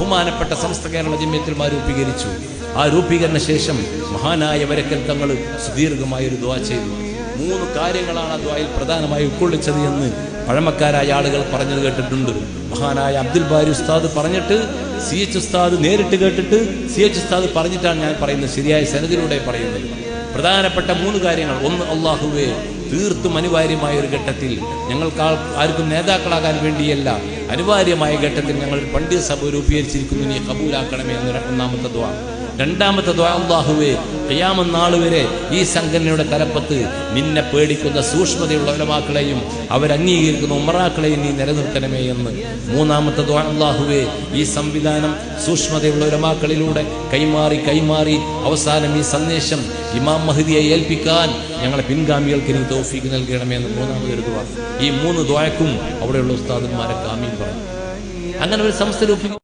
ബഹുമാനപ്പെട്ട സമസ്ത കേരള ജമിയത്തുൽ രൂപീകരിച്ചു. ആ രൂപീകരണ ശേഷം മഹാനായ വരക്കൽ തങ്ങൾ സുദീർഘമായൊരു ദുആ ചെയ്തു. 3 കാര്യങ്ങളാണ് ആ ദുആയിൽ പ്രധാനമായി ഉൾക്കൊള്ളിച്ചത് എന്ന് പഴമക്കാരായ ആളുകൾ പറഞ്ഞത് കേട്ടിട്ടുണ്ട്. മഹാനായ അബ്ദുൽ ബാരി ഉസ്താദ് പറഞ്ഞിട്ട് CH ഉസ്താദ് നേരിട്ട് കേട്ടിട്ട് CH ഉസ്താദ് പറഞ്ഞിട്ടാണ് ഞാൻ പറയുന്നത്, ശരിയായ സനദിലൂടെ പറയുന്നത്. പ്രധാനപ്പെട്ട 3 കാര്യങ്ങൾ. ഒന്ന്, അല്ലാഹുവേ, തീർത്തും അനിവാര്യമായ ഒരു ഘട്ടത്തിൽ ഞങ്ങൾക്ക് ആർക്കും നേതാക്കളാകാൻ വേണ്ടിയല്ല, അനിവാര്യമായ ഘട്ടത്തിൽ ഞങ്ങൾ പണ്ഡിത സഭ രൂപീകരിച്ചിരിക്കുന്നു, നീ കബൂലാക്കണമേ എന്ന ഒന്നാമത്തെ ദുആ. രണ്ടാമത്തെ ദുആ, അല്ലാഹുവേ, ഖിയാമത്ത് നാൾ വരെ ഈ സംഘടനയുടെ തലപ്പത്ത് നിന്നെ പേടിക്കുന്ന സൂക്ഷ്മതയുള്ള ഉലമാക്കളെയും അവരംഗീകരിക്കുന്ന ഉമറാക്കളെയും നീ നിലനിർത്തണമേ എന്ന്. മൂന്നാമത്തെ ദുആ, അല്ലാഹുവേ, ഈ സംവിധാനം സൂക്ഷ്മതയുള്ള ഉലമാക്കളിലൂടെ കൈമാറി അവസാനം ഈ സന്ദേശം ഇമാം മഹ്ദിയെ ഏൽപ്പിക്കാൻ ഞങ്ങളെ പിൻഗാമികൾക്ക് നീ തൗഫീഖ് നൽകണമേ എന്ന് മൂന്നാമതൊരു ദുആ. ഈ 3 ദുആക്കും അവിടെയുള്ള ഉസ്താദന്മാരൊക്കെ ആമീൻ പറഞ്ഞു. അങ്ങനെ ഒരു സംസ്ഥ രൂപീകരിച്ചു.